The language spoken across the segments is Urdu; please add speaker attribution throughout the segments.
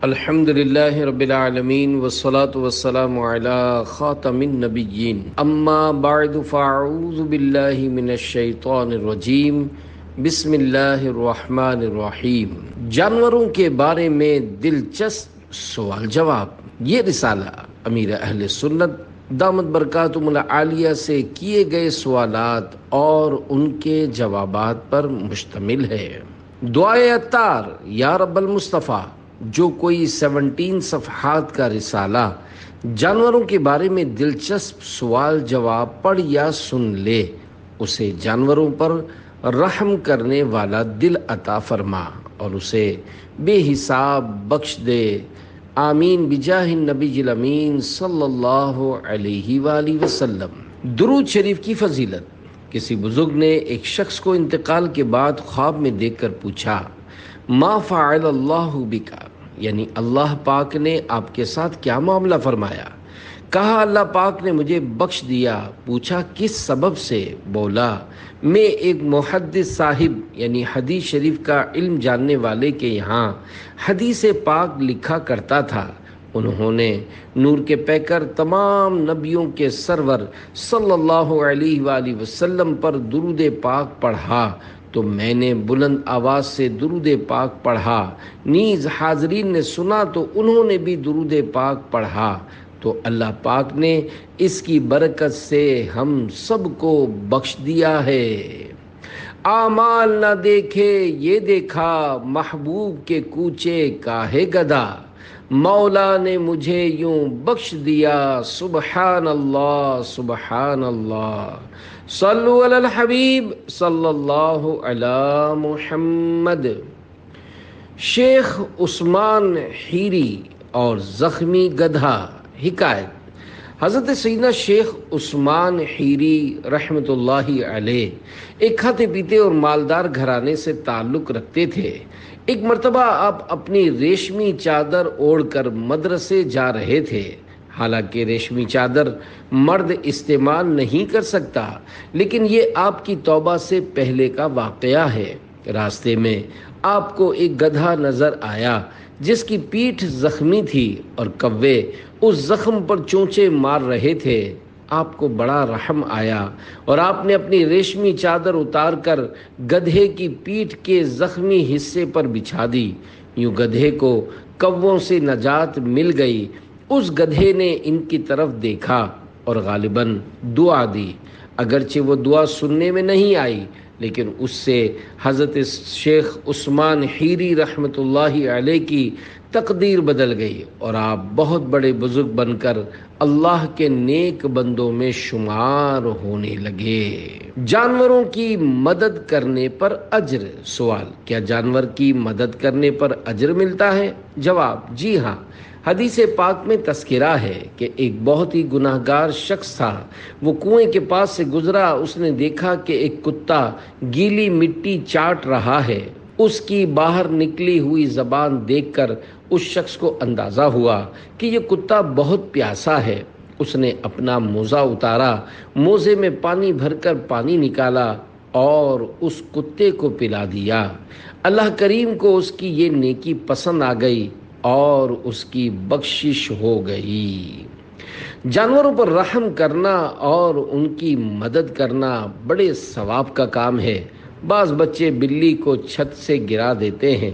Speaker 1: الحمد للہ رب العالمین والصلاة والسلام علی خاتم النبیین اما بعد فاعوذ باللہ من الشیطان الرجیم بسم اللہ الرحمن الرحیم۔ جانوروں کے بارے میں دلچسپ سوال جواب۔ یہ رسالہ امیر اہل سنت دامت برکاتہم العالیہ سے کیے گئے سوالات اور ان کے جوابات پر مشتمل ہے۔ دعائے عطار یا رب المصطفیٰ، جو کوئی 17 صفحات کا رسالہ جانوروں کے بارے میں دلچسپ سوال جواب پڑھ یا سن لے، اسے جانوروں پر رحم کرنے والا دل عطا فرما اور اسے بے حساب بخش دے، آمین بجاہ النبی الامین صلی اللہ علیہ وآلہ وسلم۔ درود شریف کی فضیلت۔ کسی بزرگ نے ایک شخص کو انتقال کے بعد خواب میں دیکھ کر پوچھا، ما فعل اللہ بکا، یعنی اللہ پاک نے آپ کے ساتھ کیا معاملہ فرمایا؟ کہا، اللہ پاک نے مجھے بخش دیا۔ پوچھا کس سبب سے؟ بولا، میں ایک محدث صاحب یعنی حدیث شریف کا علم جاننے والے کے یہاں حدیث پاک لکھا کرتا تھا۔ انہوں نے نور کے پیکر تمام نبیوں کے سرور صلی اللہ علیہ وآلہ وسلم پر درود پاک پڑھا تو میں نے بلند آواز سے درود پاک پڑھا، نیز حاضرین نے سنا تو انہوں نے بھی درود پاک پڑھا، تو اللہ پاک نے اس کی برکت سے ہم سب کو بخش دیا ہے۔ اعمال نہ دیکھے یہ دیکھا، محبوب کے کوچے کاہے گدا، مولا نے مجھے یوں بخش دیا، سبحان اللہ سبحان اللہ، صلو علی الحبیب صلی اللہ علی محمد۔ شیخ عثمان حیری اور زخمی گدھا۔ حکایت، حضرت سیدنا شیخ عثمان حیری رحمۃ اللہ علیہ ایک کھاتے پیتے اور مالدار گھرانے سے تعلق رکھتے تھے۔ ایک مرتبہ آپ اپنی ریشمی چادر اوڑھ کر مدرسے جا رہے تھے۔ حالانکہ ریشمی چادر مرد استعمال نہیں کر سکتا، لیکن یہ آپ کی توبہ سے پہلے کا واقعہ ہے۔ راستے میں آپ کو ایک گدھا نظر آیا جس کی پیٹھ زخمی تھی اور کوے اس زخم پر چونچے مار رہے تھے۔ آپ کو بڑا رحم آیا اور آپ نے اپنی ریشمی چادر اتار کر گدھے کی پیٹھ کے زخمی حصے پر بچھا دی۔ یوں گدھے کو کووں سے نجات مل گئی۔ اس گدھے نے ان کی طرف دیکھا اور غالباً دعا دی، اگرچہ وہ دعا سننے میں نہیں آئی، لیکن اس سے حضرت شیخ عثمان حیری رحمۃ اللہ علیہ کی تقدیر بدل گئی اور آپ بہت بڑے بزرگ بن کر اللہ کے نیک بندوں میں شمار ہونے لگے۔ جانوروں کی مدد کرنے پر اجر۔ سوال، کیا جانور کی مدد کرنے پر اجر ملتا ہے؟ جواب، جی ہاں۔ حدیث پاک میں تذکرہ ہے کہ ایک بہت ہی گناہگار شخص تھا۔ وہ کنویں کے پاس سے گزرا، اس نے دیکھا کہ ایک کتا گیلی مٹی چاٹ رہا ہے۔ اس کی باہر نکلی ہوئی زبان دیکھ کر اس شخص کو اندازہ ہوا کہ یہ کتا بہت پیاسا ہے۔ اس نے اپنا موزہ اتارا، موزے میں پانی بھر کر پانی نکالا اور اس کتے کو پلا دیا۔ اللہ کریم کو اس کی یہ نیکی پسند آ گئی اور اس کی بخشش ہو گئی۔ جانوروں پر رحم کرنا اور ان کی مدد کرنا بڑے ثواب کا کام ہے۔ بعض بچے بلی کو چھت سے گرا دیتے ہیں،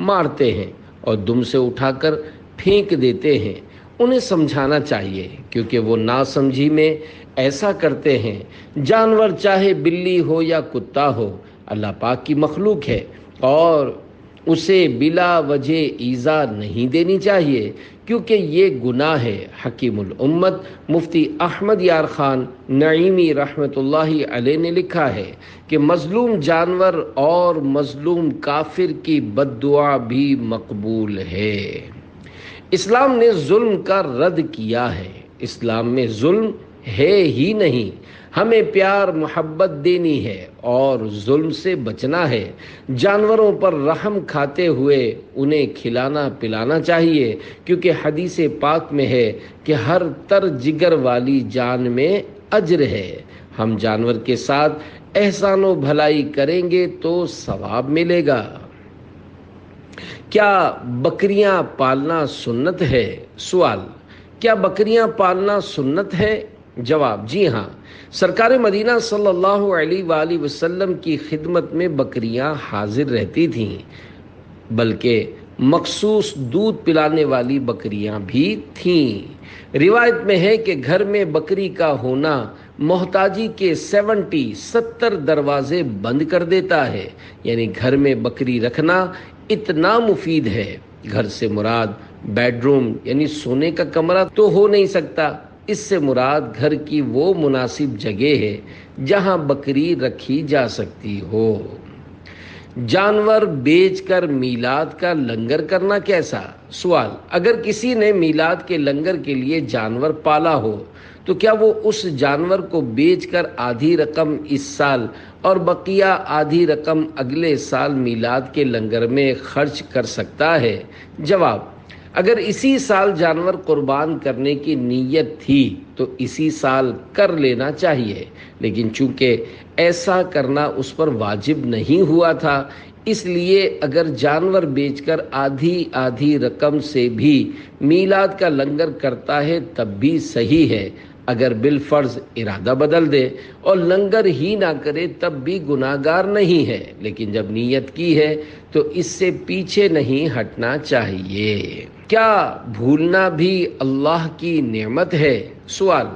Speaker 1: مارتے ہیں اور دم سے اٹھا کر پھینک دیتے ہیں۔ انہیں سمجھانا چاہیے، کیونکہ وہ ناسمجھی میں ایسا کرتے ہیں۔ جانور چاہے بلی ہو یا کتا ہو، اللہ پاک کی مخلوق ہے اور اسے بلا وجہ ایذا نہیں دینی چاہیے، کیونکہ یہ گناہ ہے۔ حکیم الامت مفتی احمد یار خان نعیمی رحمۃ اللہ علیہ نے لکھا ہے کہ مظلوم جانور اور مظلوم کافر کی بد دعا بھی مقبول ہے۔ اسلام نے ظلم کا رد کیا ہے۔ اسلام میں ظلم ہے ہی نہیں۔ ہمیں پیار محبت دینی ہے اور ظلم سے بچنا ہے۔ جانوروں پر رحم کھاتے ہوئے انہیں کھلانا پلانا چاہیے، کیونکہ حدیث پاک میں ہے کہ ہر تر جگر والی جان میں اجر ہے۔ ہم جانور کے ساتھ احسان و بھلائی کریں گے تو ثواب ملے گا۔ کیا بکریاں پالنا سنت ہے؟ سوال: کیا بکریاں پالنا سنت ہے؟ جواب: جی ہاں، سرکار مدینہ صلی اللہ علیہ وآلہ وسلم کی خدمت میں بکریاں حاضر رہتی تھیں، بلکہ مخصوص دودھ پلانے والی بکریاں بھی تھیں۔ روایت میں ہے کہ گھر میں بکری کا ہونا محتاجی کے 70 دروازے بند کر دیتا ہے، یعنی گھر میں بکری رکھنا اتنا مفید ہے۔ گھر سے مراد بیڈ روم یعنی سونے کا کمرہ تو ہو نہیں سکتا، اس سے مراد گھر کی وہ مناسب جگہ ہے جہاں بکری رکھی جا سکتی ہو۔ جانور بیچ کر میلاد کا لنگر کرنا کیسا؟ سوال: اگر کسی نے میلاد کے لنگر کے لیے جانور پالا ہو تو کیا وہ اس جانور کو بیچ کر آدھی رقم اس سال اور بقیہ آدھی رقم اگلے سال میلاد کے لنگر میں خرچ کر سکتا ہے؟ جواب: اگر اسی سال جانور قربان کرنے کی نیت تھی تو اسی سال کر لینا چاہیے، لیکن چونکہ ایسا کرنا اس پر واجب نہیں ہوا تھا، اس لیے اگر جانور بیچ کر آدھی رقم سے بھی میلاد کا لنگر کرتا ہے تب بھی صحیح ہے۔ اگر بالفرض ارادہ بدل دے اور لنگر ہی نہ کرے تب بھی گناہگار نہیں ہے، لیکن جب نیت کی ہے تو اس سے پیچھے نہیں ہٹنا چاہیے۔ کیا بھولنا بھی اللہ کی نعمت ہے؟ سوال: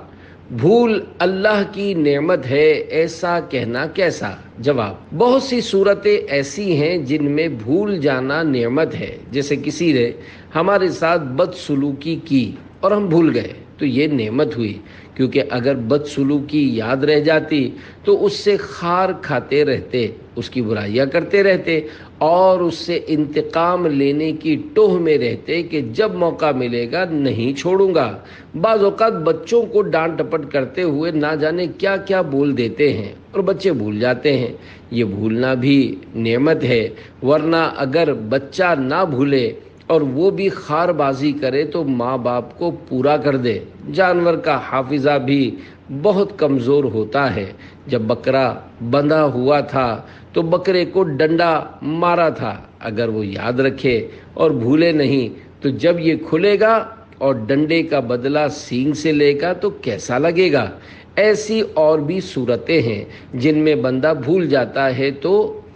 Speaker 1: بھول اللہ کی نعمت ہے، ایسا کہنا کیسا؟ جواب: بہت سی صورتیں ایسی ہیں جن میں بھول جانا نعمت ہے، جیسے کسی نے ہمارے ساتھ بدسلوکی کی اور ہم بھول گئے تو یہ نعمت ہوئی، کیونکہ اگر بدسلوکی یاد رہ جاتی تو اس سے خار کھاتے رہتے، اس کی برائیاں کرتے رہتے اور اس سے انتقام لینے کی ٹوہ میں رہتے کہ جب موقع ملے گا نہیں چھوڑوں گا۔ بعض اوقات بچوں کو ڈانٹ ٹپٹ کرتے ہوئے نہ جانے کیا کیا بول دیتے ہیں اور بچے بھول جاتے ہیں۔ یہ بھولنا بھی نعمت ہے، ورنہ اگر بچہ نہ بھولے اور وہ بھی خار بازی کرے تو ماں باپ کو پورا کر دے۔ جانور کا حافظہ بھی بہت کمزور ہوتا ہے۔ جب بکرا بندھا ہوا تھا تو بکرے کو ڈنڈا مارا تھا، اگر وہ یاد رکھے اور بھولے نہیں تو جب یہ کھلے گا اور ڈنڈے کا بدلہ سینگ سے لے گا تو کیسا لگے گا؟ ایسی اور بھی صورتیں ہیں جن میں بندہ بھول جاتا ہے تو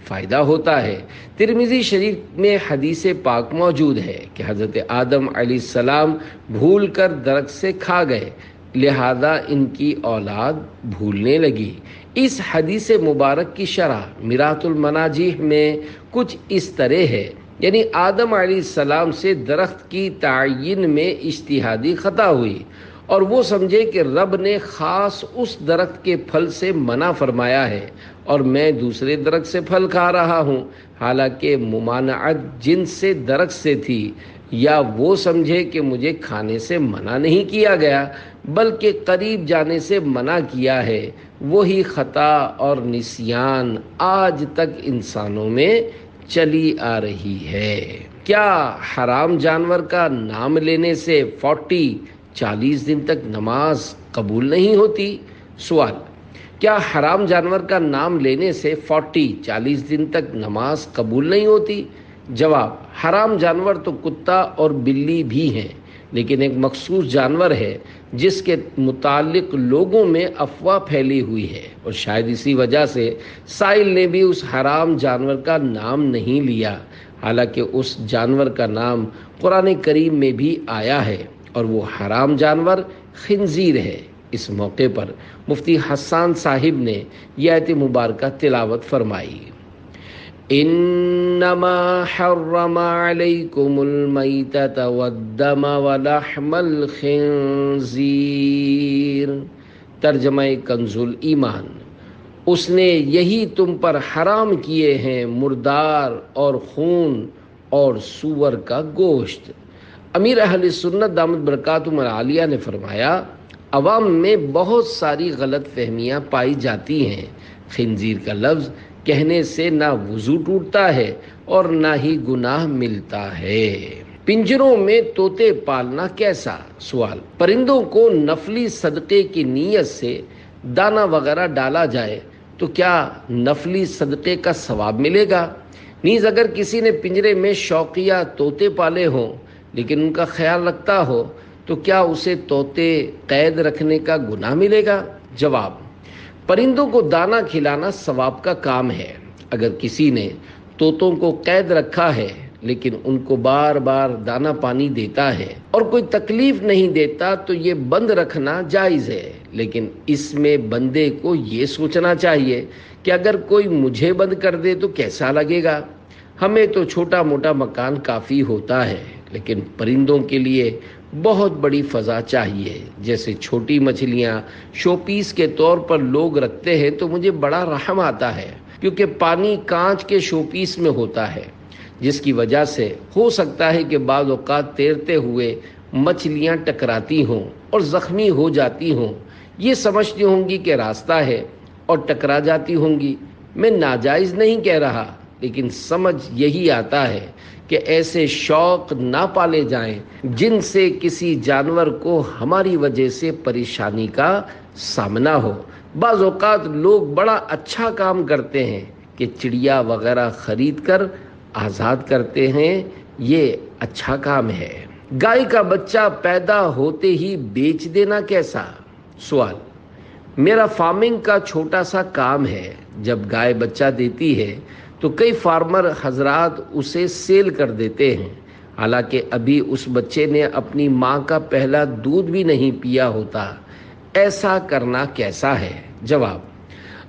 Speaker 1: فائدہ ہوتا ہے۔ ترمذی شریف میں حدیث پاک موجود ہے کہ حضرت آدم علیہ السلام بھول کر درخت سے کھا گئے، لہذا ان کی اولاد بھولنے لگی۔ اس حدیث مبارک کی شرح میراث المناجیح میں کچھ اس طرح ہے، یعنی آدم علیہ السلام سے درخت کی تعین میں اجتہادی خطا ہوئی اور وہ سمجھے کہ رب نے خاص اس درخت کے پھل سے منع فرمایا ہے اور میں دوسرے درخت سے پھل کھا رہا ہوں، حالانکہ ممانعت جنس سے درخت سے تھی، یا وہ سمجھے کہ مجھے کھانے سے منع نہیں کیا گیا بلکہ قریب جانے سے منع کیا ہے۔ وہی خطا اور نسیان آج تک انسانوں میں چلی آ رہی ہے۔ کیا حرام جانور کا نام لینے سے 40 دن تک نماز قبول نہیں ہوتی؟ سوال: کیا حرام جانور کا نام لینے سے 40 دن تک نماز قبول نہیں ہوتی؟ جواب: حرام جانور تو کتا اور بلی بھی ہیں، لیکن ایک مخصوص جانور ہے جس کے متعلق لوگوں میں افواہ پھیلی ہوئی ہے اور شاید اسی وجہ سے سائل نے بھی اس حرام جانور کا نام نہیں لیا، حالانکہ اس جانور کا نام قرآن کریم میں بھی آیا ہے اور وہ حرام جانور خنزیر ہے۔ اس موقع پر مفتی حسان صاحب نے یہ آیت مبارکہ تلاوت فرمائی: انما حرم علیکم المیتۃ والدم ولحم الخنزیر۔ ترجمہ کنز الایمان: اس نے یہی تم پر حرام کیے ہیں مردار اور خون اور سور کا گوشت۔ امیر اہل سنت دامت برکاتہم العالیہ نے فرمایا، عوام میں بہت ساری غلط فہمیاں پائی جاتی ہیں۔ خنزیر کا لفظ کہنے سے نہ وضو ٹوٹتا ہے اور نہ ہی گناہ ملتا ہے۔ پنجروں میں طوطے پالنا کیسا؟ سوال: پرندوں کو نفلی صدقے کی نیت سے دانہ وغیرہ ڈالا جائے تو کیا نفلی صدقے کا ثواب ملے گا؟ نیز اگر کسی نے پنجرے میں شوقیہ طوطے پالے ہوں لیکن ان کا خیال رکھتا ہو تو کیا اسے طوطے قید رکھنے کا گناہ ملے گا؟ جواب: پرندوں کو دانہ کھلانا ثواب کا کام ہے۔ اگر کسی نے طوطوں کو قید رکھا ہے لیکن ان کو بار بار دانہ پانی دیتا ہے اور کوئی تکلیف نہیں دیتا تو یہ بند رکھنا جائز ہے، لیکن اس میں بندے کو یہ سوچنا چاہیے کہ اگر کوئی مجھے بند کر دے تو کیسا لگے گا۔ ہمیں تو چھوٹا موٹا مکان کافی ہوتا ہے، لیکن پرندوں کے لیے بہت بڑی فضا چاہیے۔ جیسے چھوٹی مچھلیاں شو پیس کے طور پر لوگ رکھتے ہیں تو مجھے بڑا رحم آتا ہے، کیونکہ پانی کانچ کے شو پیس میں ہوتا ہے، جس کی وجہ سے ہو سکتا ہے کہ بعض اوقات تیرتے ہوئے مچھلیاں ٹکراتی ہوں اور زخمی ہو جاتی ہوں، یہ سمجھتی ہوں گی کہ راستہ ہے اور ٹکرا جاتی ہوں گی۔ میں ناجائز نہیں کہہ رہا، لیکن سمجھ یہی آتا ہے کہ ایسے شوق نہ پالے جائیں جن سے کسی جانور کو ہماری وجہ سے پریشانی کا سامنا ہو۔ بعض اوقات لوگ بڑا اچھا کام کرتے ہیں کہ چڑیا وغیرہ خرید کر آزاد کرتے ہیں، یہ اچھا کام ہے۔ گائے کا بچہ پیدا ہوتے ہی بیچ دینا کیسا؟ سوال: میرا فارمنگ کا چھوٹا سا کام ہے۔ جب گائے بچہ دیتی ہے تو کئی فارمر حضرات اسے سیل کر دیتے ہیں، حالانکہ ابھی اس بچے نے اپنی ماں کا پہلا دودھ بھی نہیں پیا ہوتا۔ ایسا کرنا کیسا ہے؟ جواب: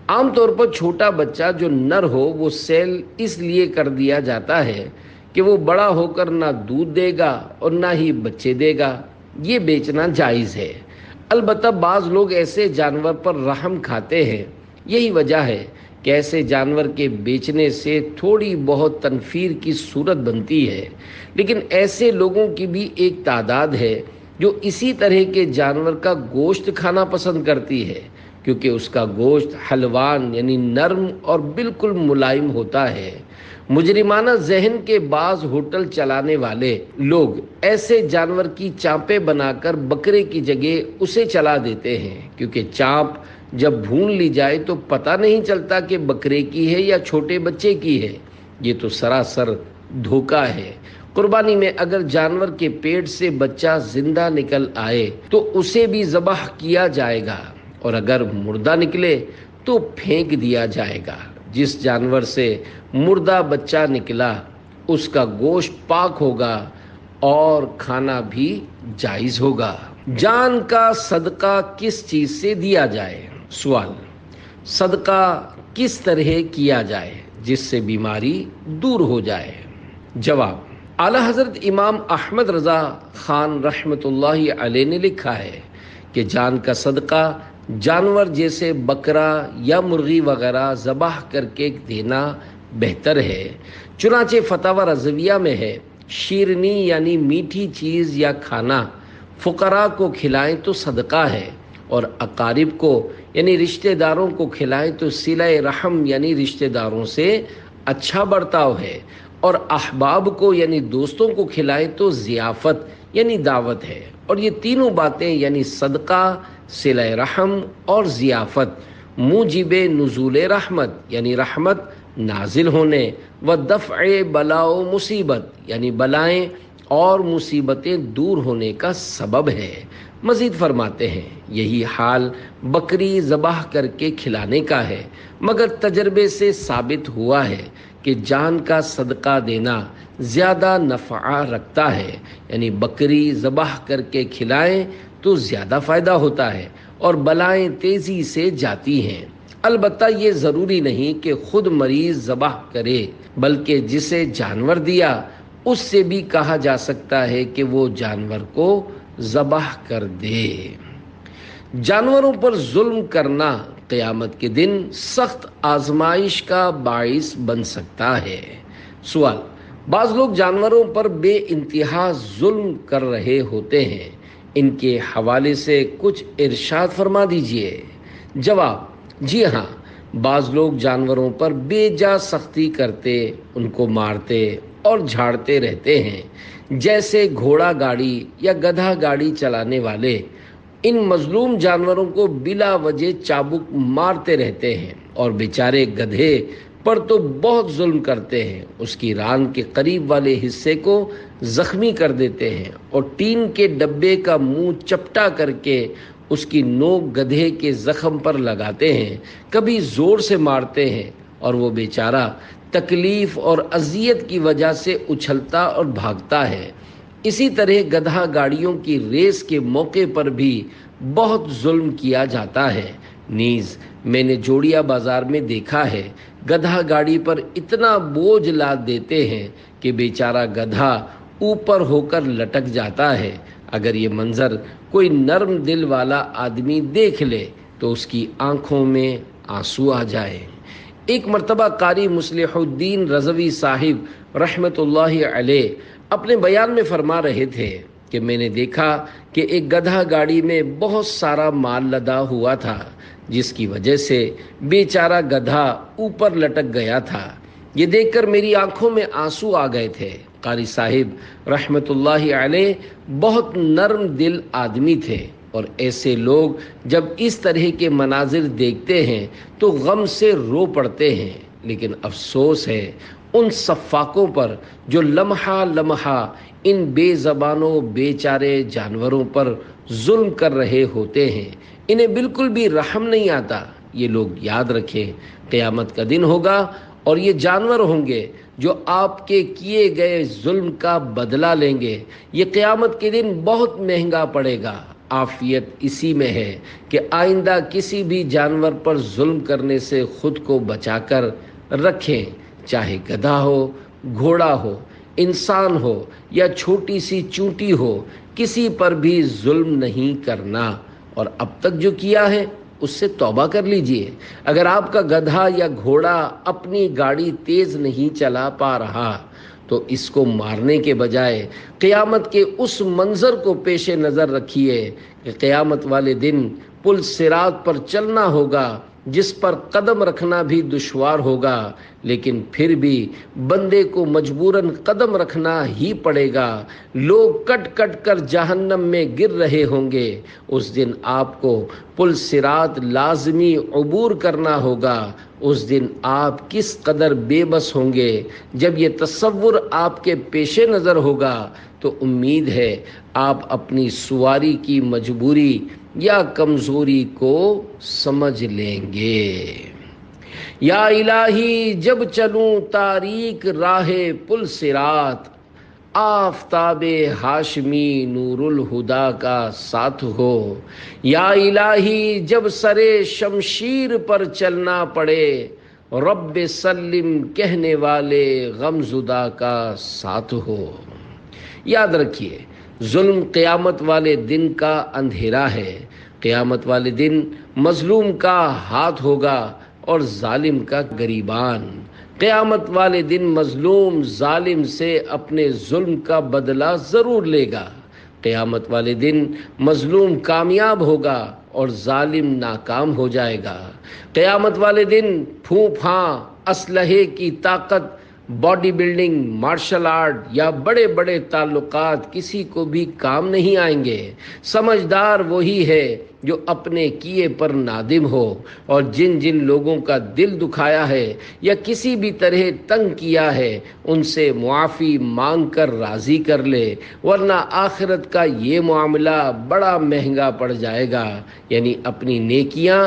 Speaker 1: عام طور پر چھوٹا بچہ جو نر ہو وہ سیل اس لیے کر دیا جاتا ہے کہ وہ بڑا ہو کر نہ دودھ دے گا اور نہ ہی بچے دے گا، یہ بیچنا جائز ہے۔ البتہ بعض لوگ ایسے جانور پر رحم کھاتے ہیں، یہی وجہ ہے کہ ایسے جانور کے بیچنے سے تھوڑی بہت تنفیر کی صورت بنتی ہے، لیکن ایسے لوگوں کی بھی ایک تعداد ہے جو اسی طرح کے جانور کا گوشت کھانا پسند کرتی ہے، کیونکہ اس کا گوشت حلوان یعنی نرم اور بالکل ملائم ہوتا ہے۔ مجرمانہ ذہن کے بعض ہوٹل چلانے والے لوگ ایسے جانور کی چانپیں بنا کر بکرے کی جگہ اسے چلا دیتے ہیں، کیونکہ چانپ جب بھون لی جائے تو پتہ نہیں چلتا کہ بکرے کی ہے یا چھوٹے بچے کی ہے۔ یہ تو سراسر دھوکہ ہے۔ قربانی میں اگر جانور کے پیٹ سے بچہ زندہ نکل آئے تو اسے بھی ذبح کیا جائے گا، اور اگر مردہ نکلے تو پھینک دیا جائے گا۔ جس جانور سے مردہ بچہ نکلا اس کا گوشت پاک ہوگا اور کھانا بھی جائز ہوگا۔ جان کا صدقہ کس چیز سے دیا جائے؟ سوال: صدقہ کس طرح کیا جائے جس سے بیماری دور ہو جائے؟ جواب: اعلیٰ حضرت امام احمد رضا خان رحمۃ اللہ علیہ نے لکھا ہے کہ جان کا صدقہ جانور جیسے بکرا یا مرغی وغیرہ ذبح کر کے دینا بہتر ہے۔ چنانچہ فتاوی رضویہ میں ہے، شیرنی یعنی میٹھی چیز یا کھانا فقراء کو کھلائیں تو صدقہ ہے، اور اقارب کو یعنی رشتہ داروں کو کھلائیں تو صلہ رحم یعنی رشتہ داروں سے اچھا برتاؤ ہے، اور احباب کو یعنی دوستوں کو کھلائیں تو ضیافت یعنی دعوت ہے۔ اور یہ تینوں باتیں یعنی صدقہ، صلہ رحم اور ضیافت موجب نزول رحمت یعنی رحمت نازل ہونے، و دفع بلا و مصیبت یعنی بلائیں اور مصیبتیں دور ہونے کا سبب ہے۔ مزید فرماتے ہیں، یہی حال بکری ذبح کر کے کھلانے کا ہے، مگر تجربے سے ثابت ہوا ہے کہ جان کا صدقہ دینا زیادہ نفع رکھتا ہے، یعنی بکری ذبح کر کے کھلائیں تو زیادہ فائدہ ہوتا ہے اور بلائیں تیزی سے جاتی ہیں۔ البتہ یہ ضروری نہیں کہ خود مریض ذبح کرے، بلکہ جسے جانور دیا اس سے بھی کہا جا سکتا ہے کہ وہ جانور کو ذبح کر دے۔ جانوروں پر ظلم کرنا قیامت کے دن سخت آزمائش کا باعث بن سکتا ہے۔ سوال: بعض لوگ جانوروں پر بے انتہا ظلم کر رہے ہوتے ہیں، ان کے حوالے سے کچھ ارشاد فرما دیجئے۔ جواب: جی ہاں، بعض لوگ جانوروں پر بے جا سختی کرتے، ان کو مارتے اور جھاڑتے رہتے ہیں، جیسے گھوڑا گاڑی یا گدھا گاڑی چلانے والے ان مظلوم جانوروں کو بلا وجہ چابک مارتے رہتے ہیں، اور بیچارے گدھے پر تو بہت ظلم کرتے ہیں، اس کی ران کے قریب والے حصے کو زخمی کر دیتے ہیں اور ٹین کے ڈبے کا منہ چپٹا کر کے اس کی نوک گدھے کے زخم پر لگاتے ہیں، کبھی زور سے مارتے ہیں اور وہ بیچارہ تکلیف اور اذیت کی وجہ سے اچھلتا اور بھاگتا ہے۔ اسی طرح گدھا گاڑیوں کی ریس کے موقع پر بھی بہت ظلم کیا جاتا ہے۔ نیز میں نے جوڑیا بازار میں دیکھا ہے، گدھا گاڑی پر اتنا بوجھ لاد دیتے ہیں کہ بیچارہ گدھا اوپر ہو کر لٹک جاتا ہے۔ اگر یہ منظر کوئی نرم دل والا آدمی دیکھ لے تو اس کی آنکھوں میں آنسو آ جائے۔ ایک مرتبہ قاری مصلح الدین رضوی صاحب رحمت اللہ علیہ اپنے بیان میں فرما رہے تھے کہ میں نے دیکھا کہ ایک گدھا گاڑی میں بہت سارا مال لدا ہوا تھا، جس کی وجہ سے بیچارہ گدھا اوپر لٹک گیا تھا۔ یہ دیکھ کر میری آنکھوں میں آنسو آ گئے تھے۔ قاری صاحب رحمت اللہ علیہ بہت نرم دل آدمی تھے، اور ایسے لوگ جب اس طرح کے مناظر دیکھتے ہیں تو غم سے رو پڑتے ہیں۔ لیکن افسوس ہے ان سفاکوں پر جو لمحہ لمحہ ان بے زبانوں بے چارے جانوروں پر ظلم کر رہے ہوتے ہیں، انہیں بالکل بھی رحم نہیں آتا۔ یہ لوگ یاد رکھیں، قیامت کا دن ہوگا اور یہ جانور ہوں گے جو آپ کے کیے گئے ظلم کا بدلہ لیں گے۔ یہ قیامت کے دن بہت مہنگا پڑے گا۔ عافیت اسی میں ہے کہ آئندہ کسی بھی جانور پر ظلم کرنے سے خود کو بچا کر رکھیں، چاہے گدھا ہو، گھوڑا ہو، انسان ہو یا چھوٹی سی چونٹی ہو، کسی پر بھی ظلم نہیں کرنا، اور اب تک جو کیا ہے اس سے توبہ کر لیجئے۔ اگر آپ کا گدھا یا گھوڑا اپنی گاڑی تیز نہیں چلا پا رہا تو اس کو مارنے کے بجائے قیامت کے اس منظر کو پیش نظر رکھیے کہ قیامت والے دن پل صراط پر چلنا ہوگا، جس پر قدم رکھنا بھی دشوار ہوگا، لیکن پھر بھی بندے کو مجبوراً قدم رکھنا ہی پڑے گا۔ لوگ کٹ کٹ کر جہنم میں گر رہے ہوں گے۔ اس دن آپ کو پل صراط لازمی عبور کرنا ہوگا۔ اس دن آپ کس قدر بے بس ہوں گے۔ جب یہ تصور آپ کے پیش نظر ہوگا تو امید ہے آپ اپنی سواری کی مجبوری یا کمزوری کو سمجھ لیں گے۔ یا الہی جب چلوں تاریک راہ پل صراط، آفتاب ہاشمی نور الہدا کا ساتھ ہو۔ یا الہی جب سرے شمشیر پر چلنا پڑے، رب سلم کہنے والے غم زدہ کا ساتھ ہو۔ یاد رکھیے، ظلم قیامت والے دن کا اندھیرا ہے۔ قیامت والے دن مظلوم کا ہاتھ ہوگا اور ظالم کا گریبان۔ قیامت والے دن مظلوم ظالم سے اپنے ظلم کا بدلہ ضرور لے گا۔ قیامت والے دن مظلوم کامیاب ہوگا اور ظالم ناکام ہو جائے گا۔ قیامت والے دن پھوں پھاں اسلحے کی طاقت، باڈی بلڈنگ، مارشل آرٹ یا بڑے بڑے تعلقات کسی کو بھی کام نہیں آئیں گے۔ سمجھدار وہی ہے جو اپنے کیے پر نادم ہو، اور جن جن لوگوں کا دل دکھایا ہے یا کسی بھی طرح تنگ کیا ہے ان سے معافی مانگ کر راضی کر لے، ورنہ آخرت کا یہ معاملہ بڑا مہنگا پڑ جائے گا۔ یعنی اپنی نیکیاں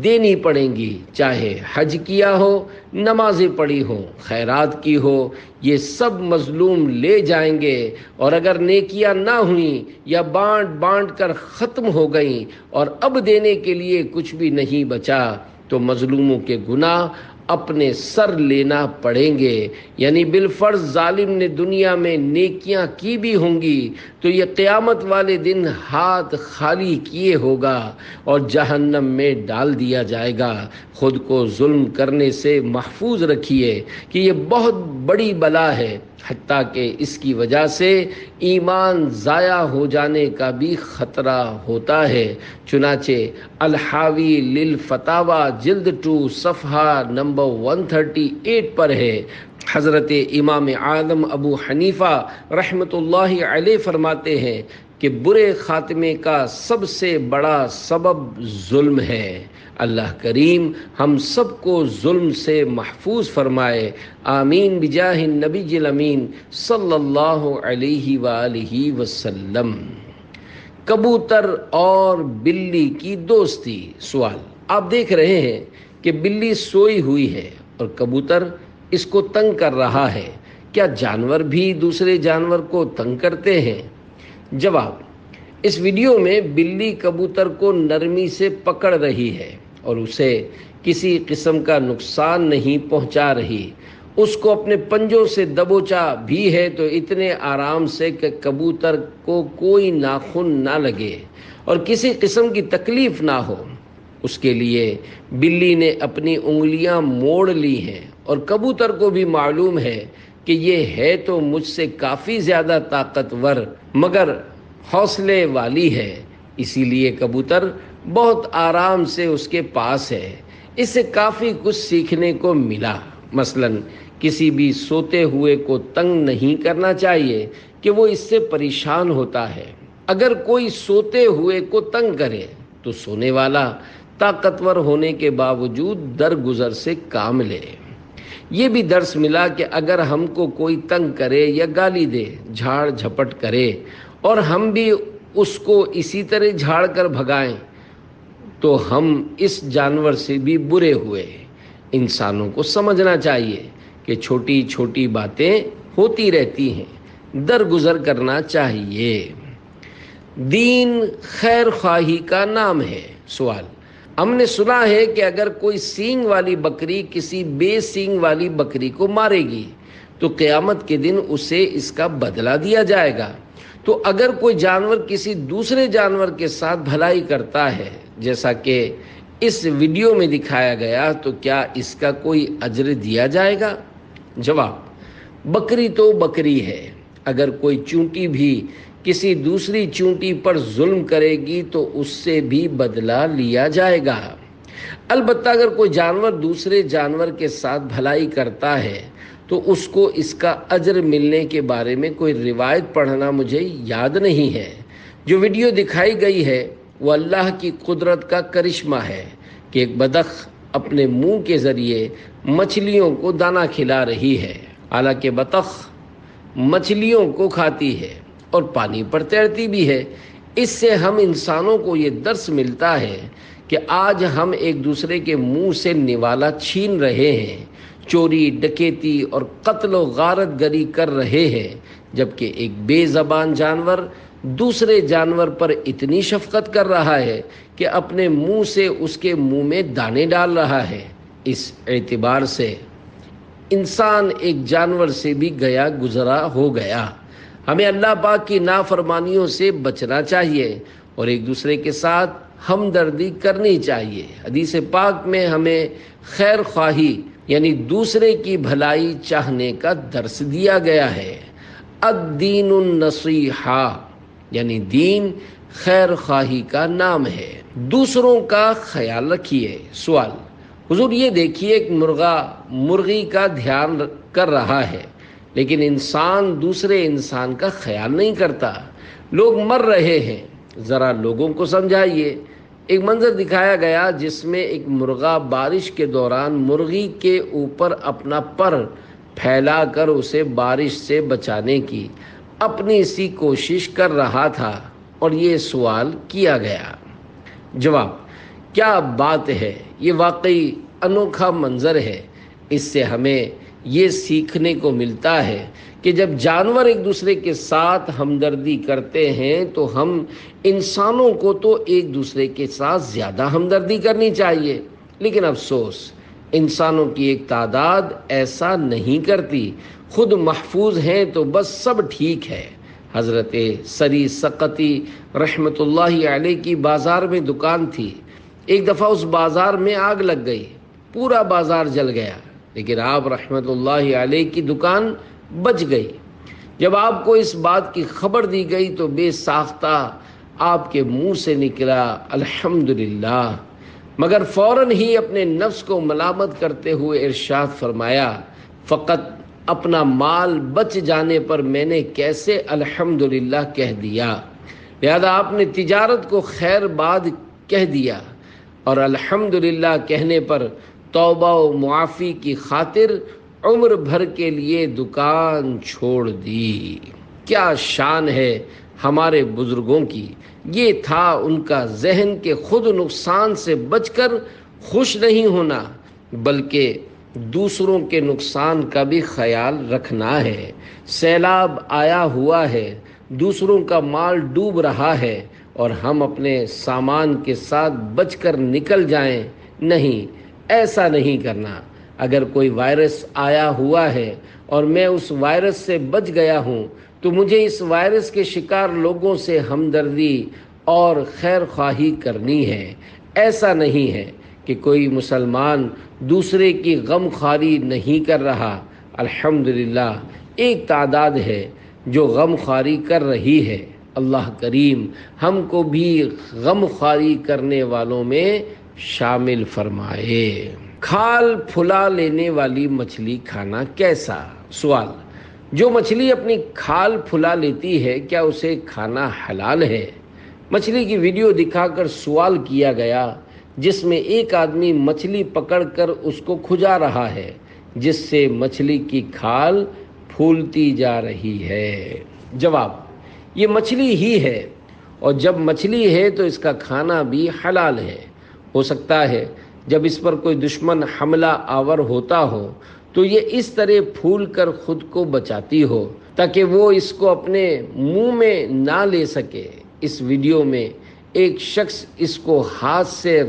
Speaker 1: دینی پڑیں گی، چاہے حج کیا ہو، نمازیں پڑھی ہوں، خیرات کی ہو، یہ سب مظلوم لے جائیں گے۔ اور اگر نیکیاں نہ ہوئیں یا بانٹ بانٹ کر ختم ہو گئیں اور اب دینے کے لیے کچھ بھی نہیں بچا تو مظلوموں کے گناہ اپنے سر لینا پڑیں گے۔ یعنی بالفرض ظالم نے دنیا میں نیکیاں کی بھی ہوں گی تو یہ قیامت والے دن ہاتھ خالی کیے ہوگا اور جہنم میں ڈال دیا جائے گا۔ خود کو ظلم کرنے سے محفوظ رکھیے کہ یہ بہت بڑی بلا ہے، حتیٰ کہ اس کی وجہ سے ایمان ضائع ہو جانے کا بھی خطرہ ہوتا ہے۔ چنانچہ الحاوی للفتاوی جلد 2 صفحہ نمبر 138 پر ہے۔ حضرت امام اعظم ابو حنیفہ رحمۃ اللہ علیہ فرماتے ہیں کہ برے خاتمے کا سب سے بڑا سبب ظلم ہے۔ اللہ کریم ہم سب کو ظلم سے محفوظ فرمائے، آمین بجاہ النبی الامین صلی اللہ علیہ وآلہ وسلم۔ کبوتر اور بلی کی دوستی۔ سوال، آپ دیکھ رہے ہیں کہ بلی سوئی ہوئی ہے اور کبوتر اس کو تنگ کر رہا ہے، کیا جانور بھی دوسرے جانور کو تنگ کرتے ہیں؟ جواب، اس ویڈیو میں بلی کبوتر کو نرمی سے پکڑ رہی ہے اور اسے کسی قسم کا نقصان نہیں پہنچا رہی، اس کو اپنے پنجوں سے دبوچا بھی ہے تو اتنے آرام سے کہ کبوتر کو کوئی ناخن نہ لگے اور کسی قسم کی تکلیف نہ ہو۔ اس کے لیے بلی نے اپنی انگلیاں موڑ لی ہیں اور کبوتر کو بھی معلوم ہے کہ یہ ہے تو مجھ سے کافی زیادہ طاقتور مگر حوصلے والی ہے، اسی لیے کبوتر بہت آرام سے اس کے پاس ہے۔ اس سے کافی کچھ سیکھنے کو ملا، مثلا کسی بھی سوتے ہوئے کو تنگ نہیں کرنا چاہیے کہ وہ اس سے پریشان ہوتا ہے۔ اگر کوئی سوتے ہوئے کو تنگ کرے تو سونے والا طاقتور ہونے کے باوجود درگزر سے کام لے۔ یہ بھی درس ملا کہ اگر ہم کو کوئی تنگ کرے یا گالی دے، جھاڑ جھپٹ کرے اور ہم بھی اس کو اسی طرح جھاڑ کر بھگائیں تو ہم اس جانور سے بھی برے ہوئے۔ انسانوں کو سمجھنا چاہیے کہ چھوٹی چھوٹی باتیں ہوتی رہتی ہیں، درگزر کرنا چاہیے۔ دین خیر خواہی کا نام ہے۔ سوال، ہم نے سنا ہے کہ اگر کوئی سینگ والی بکری کسی بے سینگ والی بکری کو مارے گی تو قیامت کے دن اسے اس کا بدلہ دیا جائے گا، تو اگر کوئی جانور کسی دوسرے جانور کے ساتھ بھلائی کرتا ہے جیسا کہ اس ویڈیو میں دکھایا گیا تو کیا اس کا کوئی اجر دیا جائے گا؟ جواب، بکری تو بکری ہے، اگر کوئی چونٹی بھی کسی دوسری چونٹی پر ظلم کرے گی تو اس سے بھی بدلہ لیا جائے گا۔ البتہ اگر کوئی جانور دوسرے جانور کے ساتھ بھلائی کرتا ہے تو اس کو اس کا اجر ملنے کے بارے میں کوئی روایت پڑھنا مجھے یاد نہیں ہے۔ جو ویڈیو دکھائی گئی ہے وہ اللہ کی قدرت کا کرشمہ ہے کہ ایک بطخ اپنے منہ کے ذریعے مچھلیوں کو دانہ کھلا رہی ہے، حالانکہ بطخ مچھلیوں کو کھاتی ہے اور پانی پر تیرتی بھی ہے۔ اس سے ہم انسانوں کو یہ درس ملتا ہے کہ آج ہم ایک دوسرے کے منہ سے نوالا چھین رہے ہیں، چوری ڈکیتی اور قتل و غارت گری کر رہے ہیں، جبکہ ایک بے زبان جانور دوسرے جانور پر اتنی شفقت کر رہا ہے کہ اپنے منہ سے اس کے منہ میں دانے ڈال رہا ہے۔ اس اعتبار سے انسان ایک جانور سے بھی گیا گزرا ہو گیا۔ ہمیں اللہ پاک کی نافرمانیوں سے بچنا چاہیے اور ایک دوسرے کے ساتھ ہمدردی کرنی چاہیے۔ حدیث پاک میں ہمیں خیر خواہی یعنی دوسرے کی بھلائی چاہنے کا درس دیا گیا ہے۔ الدین النصیحہ یعنی دین خیر خواہی کا نام ہے۔ دوسروں کا خیال رکھیے۔ سوال، حضور یہ دیکھیے ایک مرغی کا دھیان کر رہا ہے لیکن انسان دوسرے انسان کا خیال نہیں کرتا، لوگ مر رہے ہیں، ذرا لوگوں کو سمجھائیے۔ ایک منظر دکھایا گیا جس میں ایک مرغا بارش کے دوران مرغی کے اوپر اپنا پر پھیلا کر اسے بارش سے بچانے کی اپنی سی کوشش کر رہا تھا اور یہ سوال کیا گیا۔ جواب، کیا بات ہے، یہ واقعی انوکھا منظر ہے۔ اس سے ہمیں یہ سیکھنے کو ملتا ہے کہ جب جانور ایک دوسرے کے ساتھ ہمدردی کرتے ہیں تو ہم انسانوں کو تو ایک دوسرے کے ساتھ زیادہ ہمدردی کرنی چاہیے، لیکن افسوس انسانوں کی ایک تعداد ایسا نہیں کرتی، خود محفوظ ہیں تو بس سب ٹھیک ہے۔ حضرت سری سقطی رحمت اللہ علیہ کی بازار میں دکان تھی، ایک دفعہ اس بازار میں آگ لگ گئی، پورا بازار جل گیا، لیکن آپ رحمت اللہ علیہ کی دکان بچ گئی۔ جب آپ کو اس بات کی خبر دی گئی تو بے ساختہ آپ کے منہ سے نکلا الحمدللہ، مگر فوراً ہی اپنے نفس کو ملامت کرتے ہوئے ارشاد فرمایا، فقط اپنا مال بچ جانے پر میں نے کیسے الحمدللہ کہہ دیا۔ لہذا آپ نے تجارت کو خیر باد کہہ دیا اور الحمدللہ کہنے پر توبہ و معافی کی خاطر عمر بھر کے لیے دکان چھوڑ دی۔ کیا شان ہے ہمارے بزرگوں کی! یہ تھا ان کا ذہن کہ خود نقصان سے بچ کر خوش نہیں ہونا بلکہ دوسروں کے نقصان کا بھی خیال رکھنا ہے۔ سیلاب آیا ہوا ہے، دوسروں کا مال ڈوب رہا ہے اور ہم اپنے سامان کے ساتھ بچ کر نکل جائیں؟ نہیں، ایسا نہیں کرنا۔ اگر کوئی وائرس آیا ہوا ہے اور میں اس وائرس سے بچ گیا ہوں تو مجھے اس وائرس کے شکار لوگوں سے ہمدردی اور خیر خواہی کرنی ہے۔ ایسا نہیں ہے کہ کوئی مسلمان دوسرے کی غم خواری نہیں کر رہا۔ الحمدللہ ایک تعداد ہے جو غم خواری کر رہی ہے۔ اللہ کریم ہم کو بھی غم خواری کرنے والوں میں شامل فرمائے۔ کھال پھلا لینے والی مچھلی کھانا کیسا؟ سوال: جو مچھلی اپنی کھال پھلا لیتی ہے کیا اسے کھانا حلال ہے؟ مچھلی کی ویڈیو دکھا کر سوال کیا گیا جس میں ایک آدمی مچھلی پکڑ کر اس کو کھجا رہا ہے جس سے مچھلی کی کھال پھولتی جا رہی ہے۔ جواب: یہ مچھلی ہی ہے اور جب مچھلی ہے تو اس کا کھانا بھی حلال ہے۔ ہو سکتا ہے جب اس پر کوئی دشمن حملہ آور ہوتا ہو تو یہ اس طرح پھول کر خود کو بچاتی ہو تاکہ وہ اس کو اپنے منہ میں نہ لے سکے۔ اس ویڈیو میں ایک شخص اس کو ہاتھ سے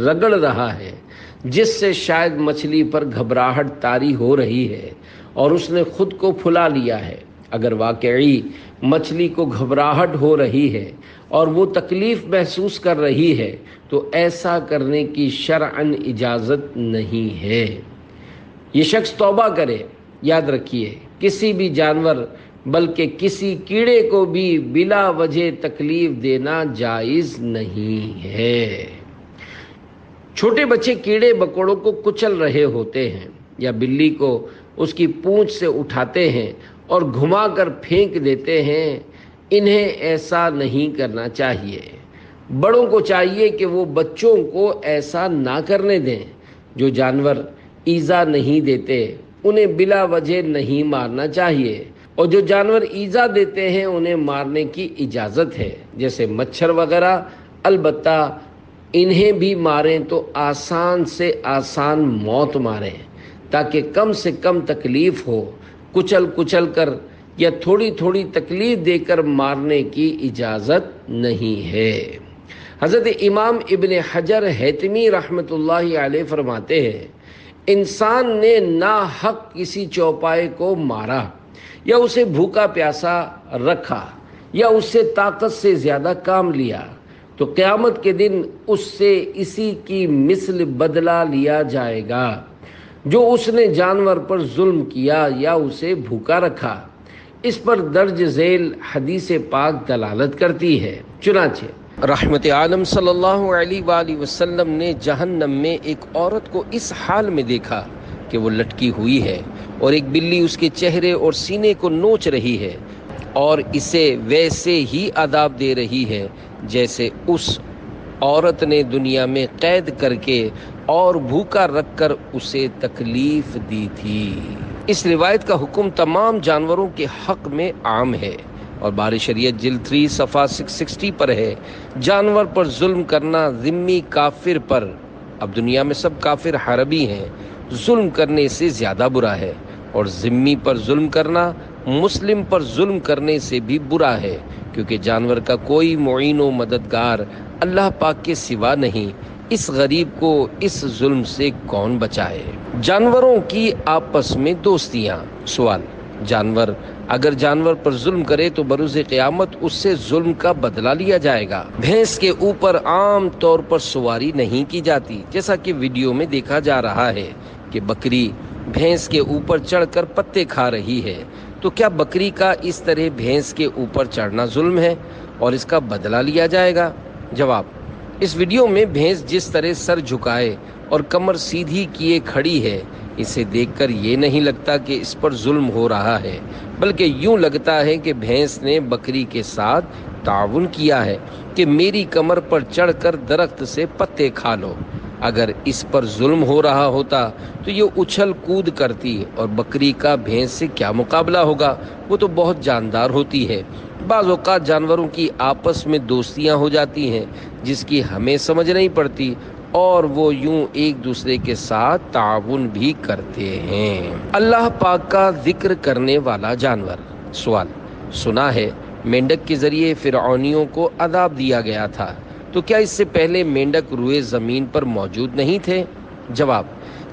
Speaker 1: رگڑ رہا ہے جس سے شاید مچھلی پر گھبراہٹ طاری ہو رہی ہے اور اس نے خود کو پھلا لیا ہے۔ اگر واقعی مچھلی کو گھبراہٹ ہو رہی ہے اور وہ تکلیف محسوس کر رہی ہے تو ایسا کرنے کی شرعاً اجازت نہیں ہے۔ یہ شخص توبہ کرے۔ یاد رکھیے، کسی بھی جانور بلکہ کسی کیڑے کو بھی بلا وجہ تکلیف دینا جائز نہیں ہے۔ چھوٹے بچے کیڑے مکوڑوں کو کچل رہے ہوتے ہیں یا بلی کو اس کی پونچھ سے اٹھاتے ہیں اور گھما کر پھینک دیتے ہیں۔ انہیں ایسا نہیں کرنا چاہیے۔ بڑوں کو چاہیے کہ وہ بچوں کو ایسا نہ کرنے دیں۔ جو جانور ایذا نہیں دیتے انہیں بلا وجہ نہیں مارنا چاہیے، اور جو جانور ایذا دیتے ہیں انہیں مارنے کی اجازت ہے، جیسے مچھر وغیرہ۔ البتہ انہیں بھی ماریں تو آسان سے آسان موت ماریں تاکہ کم سے کم تکلیف ہو۔ کچل کر یا تھوڑی تھوڑی تکلیف دے کر مارنے کی اجازت نہیں ہے۔ حضرت امام ابن حجر ہیتمی رحمۃ اللہ علیہ فرماتے ہیں، انسان نے ناحق کسی چوپائے کو مارا یا اسے بھوکا پیاسا رکھا یا اس سے طاقت سے زیادہ کام لیا تو قیامت کے دن اس سے اسی کی مثل بدلہ لیا جائے گا جو اس نے جانور پر ظلم کیا یا اسے بھوکا رکھا۔ اس پر درج ذیل حدیث پاک دلالت کرتی ہے۔ چنانچہ رحمت عالم صلی اللہ علیہ وآلہ وسلم نے جہنم میں ایک عورت کو اس حال میں دیکھا کہ وہ لٹکی ہوئی ہے اور ایک بلی اس کے چہرے اور سینے کو نوچ رہی ہے اور اسے ویسے ہی عذاب دے رہی ہے جیسے اس عورت نے دنیا میں قید کر کے اور بھوکا رکھ کر اسے تکلیف دی تھی۔ اس روایت کا حکم تمام جانوروں کے حق میں عام ہے اور بار شریعت جلد 3 صفحہ 660 پر ہے، جانور پر ظلم کرنا ذمی کافر پر، اب دنیا میں سب کافر حربی ہیں، ظلم کرنے سے زیادہ برا ہے، اور ذمی پر ظلم کرنا مسلم پر ظلم کرنے سے بھی برا ہے، کیونکہ جانور کا کوئی معین و مددگار اللہ پاک کے سوا نہیں۔ اس غریب کو اس ظلم سے کون بچائے؟ جانوروں کی آپس میں دوستیاں۔ سوال: اگر جانور پر ظلم کرے تو بروز قیامت اس سے ظلم کا بدلہ لیا جائے گا۔ بھینس کے اوپر عام طور پر سواری نہیں کی جاتی، جیسا کہ ویڈیو میں دیکھا جا رہا ہے کہ بکری بھینس کے اوپر چڑھ کر پتے کھا رہی ہے، تو کیا بکری کا اس طرح بھینس کے اوپر چڑھنا ظلم ہے اور اس کا بدلہ لیا جائے گا؟ جواب: اس ویڈیو میں بھینس جس طرح سر جھکائے اور کمر سیدھی کیے کھڑی ہے، اسے دیکھ کر یہ نہیں لگتا کہ اس پر ظلم ہو رہا ہے، بلکہ یوں لگتا ہے کہ بھینس نے بکری کے ساتھ تعاون کیا ہے کہ میری کمر پر چڑھ کر درخت سے پتے کھا لو۔ اگر اس پر ظلم ہو رہا ہوتا تو یہ اچھل کود کرتی، اور بکری کا بھینس سے کیا مقابلہ ہوگا، وہ تو بہت جاندار ہوتی ہے۔ بعض اوقات جانوروں کی آپس میں دوستیاں ہو جاتی ہیں جس کی ہمیں سمجھ نہیں پڑتی، اور وہ یوں ایک دوسرے کے ساتھ تعاون بھی کرتے ہیں۔ اللہ پاک کا ذکر کرنے والا جانور۔ سوال: سنا ہے مینڈک کے ذریعے فرعونیوں کو عذاب دیا گیا تھا، تو کیا اس سے پہلے مینڈک روئے زمین پر موجود نہیں تھے؟ جواب: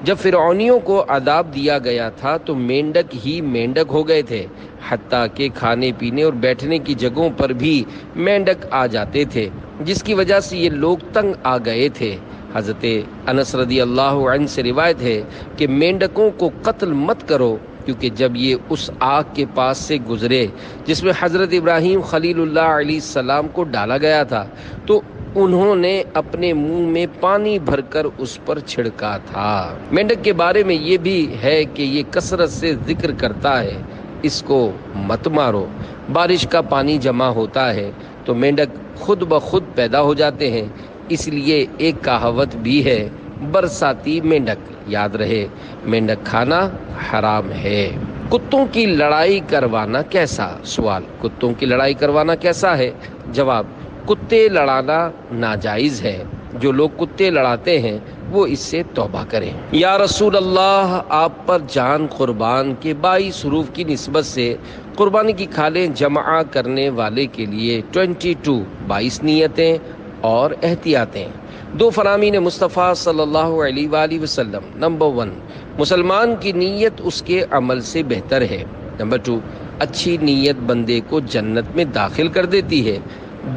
Speaker 1: جب فرعونیوں کو عذاب دیا گیا تھا تو مینڈک ہی مینڈک ہو گئے تھے، حتیٰ کہ کھانے پینے اور بیٹھنے کی جگہوں پر بھی مینڈک آ جاتے تھے، جس کی وجہ سے یہ لوگ تنگ آ گئے تھے۔ حضرت انس رضی اللہ عنہ سے روایت ہے کہ مینڈکوں کو قتل مت کرو، کیونکہ جب یہ اس آگ کے پاس سے گزرے جس میں حضرت ابراہیم خلیل اللہ علیہ السلام کو ڈالا گیا تھا، تو انہوں نے اپنے منہ میں پانی بھر کر اس پر چھڑکا تھا۔ مینڈک کے بارے میں یہ بھی ہے کہ یہ کثرت سے ذکر کرتا ہے، اس کو مت مارو۔ بارش کا پانی جمع ہوتا ہے تو مینڈک خود بخود پیدا ہو جاتے ہیں، اس لیے ایک کہاوت بھی ہے، برساتی مینڈک۔ یاد رہے، مینڈک کھانا حرام ہے۔ کتوں کی لڑائی کروانا کیسا؟ سوال: کتوں کی لڑائی کروانا کیسا ہے؟ جواب: کتے لڑانا ناجائز ہے۔ جو لوگ کتے لڑاتے ہیں وہ اس سے توبہ کریں۔ یا رسول اللہ، آپ پر جان قربان کے 22 حروف کی نسبت سے قربانی کی کھالیں جمع کرنے والے کے لیے 22 نیتیں اور احتیاطیں۔ 2 فرامین مصطفیٰ صلی اللہ علیہ وآلہ وسلم۔ نمبر 1، مسلمان کی نیت اس کے عمل سے بہتر ہے۔ نمبر 2، اچھی نیت بندے کو جنت میں داخل کر دیتی ہے۔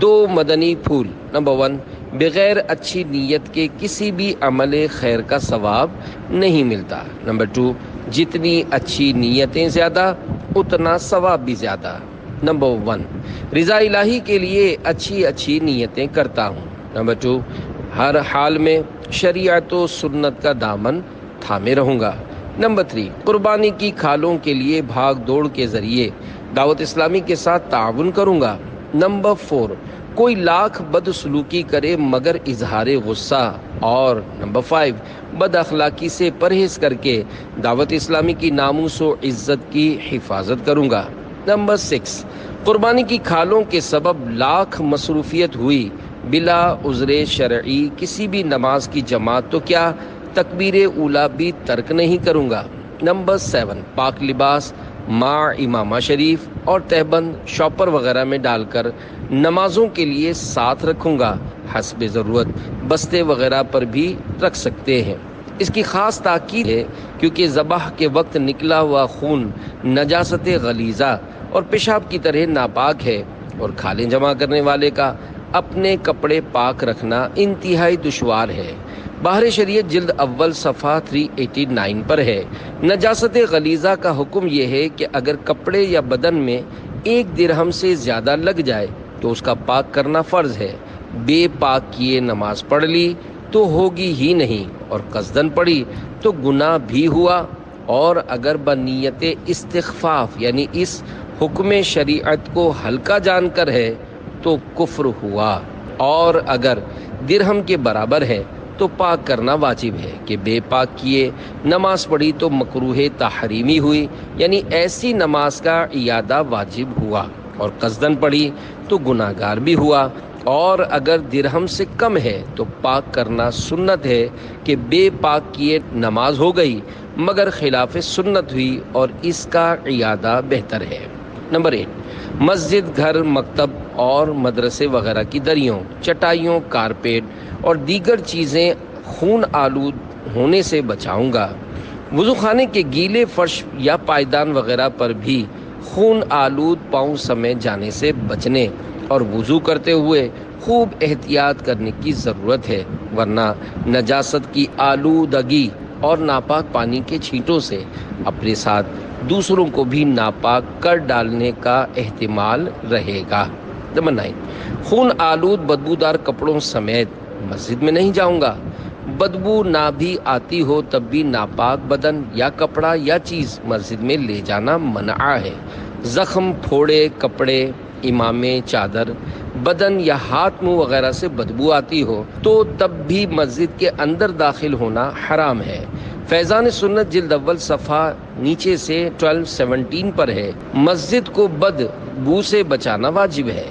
Speaker 1: 2 مدنی پھول۔ نمبر 1، بغیر اچھی نیت کے کسی بھی عمل خیر کا ثواب نہیں ملتا۔ نمبر 2، جتنی اچھی نیتیں زیادہ اتنا ثواب بھی زیادہ۔ نمبر 1، رضا الہی کے لیے اچھی نیتیں کرتا ہوں۔ نمبر 2، ہر حال میں شریعت و سنت کا دامن تھامے رہوں گا۔ نمبر 3، قربانی کی کھالوں کے لیے بھاگ دوڑ کے ذریعے دعوت اسلامی کے ساتھ تعاون کروں گا۔ نمبر 4، کوئی لاکھ بدسلوکی کرے مگر اظہار غصہ۔ اور نمبر 5، بد اخلاقی سے پرہیز کر کے دعوت اسلامی کی ناموس و عزت کی حفاظت کروں گا۔ نمبر 6، قربانی کی کھالوں کے سبب لاکھ مصروفیت ہوئی، بلا عذر شرعی کسی بھی نماز کی جماعت تو کیا تکبیر اولیٰ بھی ترک نہیں کروں گا۔ نمبر 7، پاک لباس مع امامہ شریف اور تہبند شاپر وغیرہ میں ڈال کر نمازوں کے لیے ساتھ رکھوں گا، حسب ضرورت بستے وغیرہ پر بھی رکھ سکتے ہیں۔ اس کی خاص تاکید ہے کیونکہ ذبح کے وقت نکلا ہوا خون نجاست غلیظہ اور پیشاب کی طرح ناپاک ہے، اور کھالیں جمع کرنے والے کا اپنے کپڑے پاک رکھنا انتہائی دشوار ہے۔ بحر شریعت جلد اول صفحہ 389 پر ہے۔ نجاست غلیظہ کا حکم یہ ہے کہ اگر کپڑے یا بدن میں 1 درہم سے زیادہ لگ جائے تو اس کا پاک کرنا فرض ہے۔ بے پاک کیے نماز پڑھ لی تو ہوگی ہی نہیں، اور قصدن پڑھی تو گناہ بھی ہوا، اور اگر بنیت استخفاف یعنی اس حکم شریعت کو ہلکا جان کر ہے تو کفر ہوا، اور اگر درہم کے برابر ہے تو پاک کرنا واجب ہے کہ بے پاک کیے نماز پڑھی تو مکروہ تحریمی ہوئی، یعنی ایسی نماز کا اعادہ واجب ہوا، اور قصدن پڑھی تو گناہگار بھی ہوا، اور اگر درہم سے کم ہے تو پاک کرنا سنت ہے کہ بے پاک کیے نماز ہو گئی مگر خلاف سنت ہوئی، اور اس کا اعادہ بہتر ہے۔ نمبر 8، مسجد، گھر، مکتب اور مدرسے وغیرہ کی دریوں، چٹائیوں، کارپیٹ اور دیگر چیزیں خون آلود ہونے سے بچاؤں گا۔ وضو خانے کے گیلے فرش یا پائیدان وغیرہ پر بھی خون آلود پاؤں سمیت جانے سے بچنے اور وضو کرتے ہوئے خوب احتیاط کرنے کی ضرورت ہے، ورنہ نجاست کی آلودگی اور ناپاک پانی کے چھینٹوں سے اپنے ساتھ دوسروں کو بھی ناپاک کر ڈالنے کا احتمال رہے گا۔ نمبر 9، خون آلود بدبودار کپڑوں سمیت مسجد میں نہیں جاؤں گا۔ بدبو نہ بھی آتی ہو تب بھی ناپاک بدن یا کپڑا یا چیز مسجد میں لے جانا منع ہے۔ زخم، پھوڑے کپڑے، امامے، چادر بدن یا ہاتھ منہ وغیرہ سے بدبو آتی ہو تو تب بھی مسجد کے اندر داخل ہونا حرام ہے۔ فیضان سنت جلد اول صفحہ نیچے سے 1217 پر ہے، مسجد کو بدبو سے بچانا واجب ہے،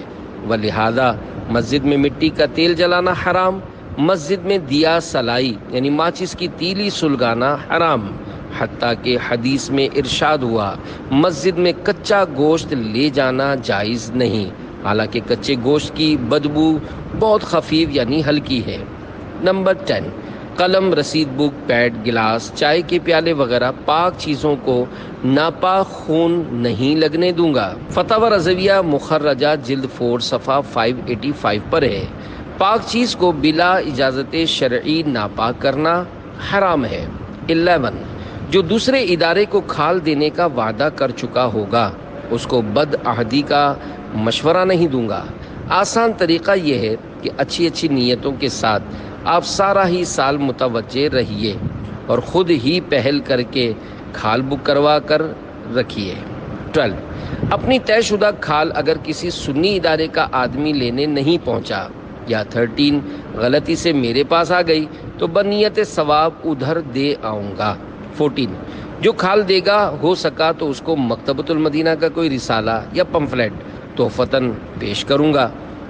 Speaker 1: ولہذا مسجد میں مٹی کا تیل جلانا حرام، مسجد میں دیا سلائی یعنی ماچس کی تیلی سلگانا حرام، حتیٰ کہ حدیث میں ارشاد ہوا مسجد میں کچا گوشت لے جانا جائز نہیں، حالانکہ کچے گوشت کی بدبو بہت خفیف یعنی ہلکی ہے۔ نمبر 10، قلم، رسید بک، پیڈ، گلاس، چائے کے پیالے وغیرہ پاک چیزوں کو ناپاک خون نہیں لگنے دوں گا۔ فتاوی رضویہ مخرجہ جلد 4 صفحہ 585 پر ہے، پاک چیز کو بلا اجازت شرعی ناپاک کرنا حرام ہے۔ 11، جو دوسرے ادارے کو کھال دینے کا وعدہ کر چکا ہوگا اس کو بد عہدی کا مشورہ نہیں دوں گا۔ آسان طریقہ یہ ہے کہ اچھی اچھی نیتوں کے ساتھ آپ سارا ہی سال متوجہ رہیے اور خود ہی پہل کر کے کھال بک کروا کر رکھیے۔ 12، اپنی طے شدہ کھال اگر کسی سنی ادارے کا آدمی لینے نہیں پہنچا، یا 13، غلطی سے میرے پاس آ گئی تو بنیت ثواب ادھر دے آؤں گا۔ 14، جو کھال دے گا ہو سکا تو اس کو مکتبۃ المدینہ کا کوئی رسالہ یا پمفلٹ تحفتاً پیش کروں گا۔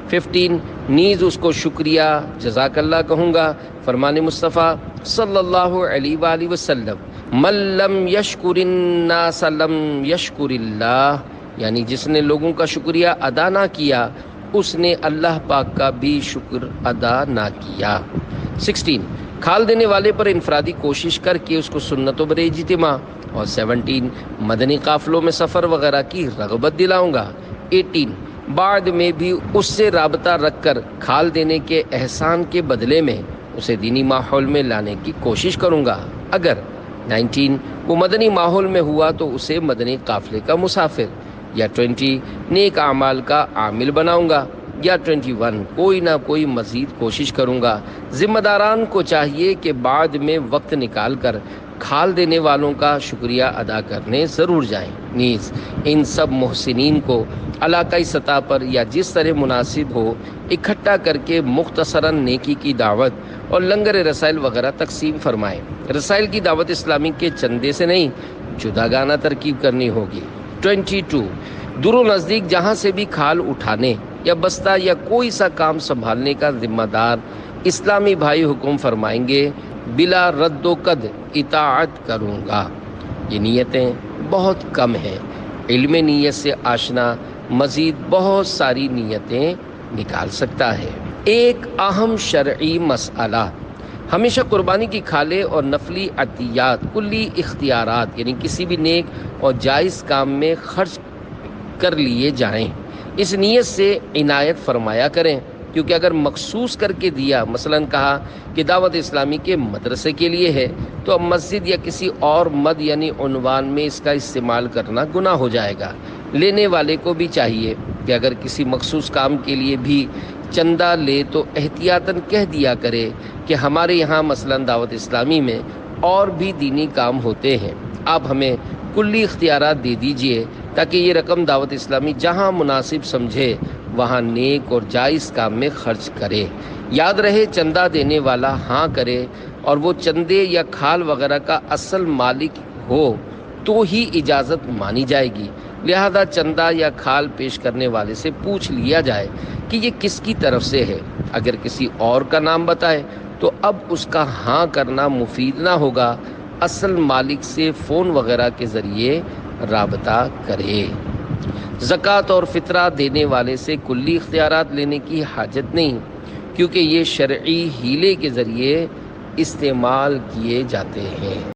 Speaker 1: 15، نیز اس کو شکریہ جزاک اللہ کہوں گا، فرمان مصطفیٰ صلی اللہ علیہ وآلہ وسلم من لم یشکر الناس لم یشکر اللہ، یعنی جس نے لوگوں کا شکریہ ادا نہ کیا اس نے اللہ پاک کا بھی شکر ادا نہ کیا۔ 16، کھال دینے والے پر انفرادی کوشش کر کے اس کو سنتوں بر اجتماع۔ اور 17، مدنی قافلوں میں سفر وغیرہ کی رغبت دلاؤں گا۔ 18، بعد میں بھی اس سے رابطہ رکھ کر کھال دینے کے احسان کے بدلے میں اسے دینی ماحول میں لانے کی کوشش کروں گا۔ اگر 19، وہ مدنی ماحول میں ہوا تو اسے مدنی قافلے کا مسافر، یا 20، نیک اعمال کا عامل بناؤں گا، یا 21، کوئی نہ کوئی مزید کوشش کروں گا۔ ذمہ داران کو چاہیے کہ بعد میں وقت نکال کر کھال دینے والوں کا شکریہ ادا کرنے ضرور جائیں، نیز ان سب محسنین کو علاقائی سطح پر یا جس طرح مناسب ہو اکٹھا کر کے مختصراً نیکی کی دعوت اور لنگر رسائل وغیرہ تقسیم فرمائیں۔ رسائل کی دعوت اسلامی کے چندے سے نہیں، جدا گانا ترکیب کرنی ہوگی۔ 22، دور و نزدیک جہاں سے بھی کھال اٹھانے یا بستہ یا کوئی سا کام سنبھالنے کا ذمہ دار اسلامی بھائی حکم فرمائیں گے، بلا رد و قد اطاعت کروں گا۔ یہ نیتیں بہت کم ہیں، علم نیت سے آشنا مزید بہت ساری نیتیں نکال سکتا ہے۔ ایک اہم شرعی مسئلہ، ہمیشہ قربانی کی کھالیں اور نفلی عطیات کلی اختیارات یعنی کسی بھی نیک اور جائز کام میں خرچ کر لیے جائیں، اس نیت سے عنایت فرمایا کریں، کیونکہ اگر مخصوص کر کے دیا، مثلاً کہا کہ دعوت اسلامی کے مدرسے کے لیے ہے، تو اب مسجد یا کسی اور مد یعنی عنوان میں اس کا استعمال کرنا گناہ ہو جائے گا۔ لینے والے کو بھی چاہیے کہ اگر کسی مخصوص کام کے لیے بھی چندہ لے تو احتیاطاً کہہ دیا کرے کہ ہمارے یہاں مثلاً دعوت اسلامی میں اور بھی دینی کام ہوتے ہیں، آپ ہمیں کلی اختیارات دے دیجئے تاکہ یہ رقم دعوت اسلامی جہاں مناسب سمجھے وہاں نیک اور جائز کام میں خرچ کرے۔ یاد رہے چندہ دینے والا ہاں کرے اور وہ چندے یا کھال وغیرہ کا اصل مالک ہو تو ہی اجازت مانی جائے گی، لہذا چندہ یا کھال پیش کرنے والے سے پوچھ لیا جائے کہ یہ کس کی طرف سے ہے۔ اگر کسی اور کا نام بتائے تو اب اس کا ہاں کرنا مفید نہ ہوگا، اصل مالک سے فون وغیرہ کے ذریعے رابطہ کرے۔ زکوٰۃ اور فطرہ دینے والے سے کلی اختیارات لینے کی حاجت نہیں، کیونکہ یہ شرعی ہیلے کے ذریعے استعمال کیے جاتے ہیں۔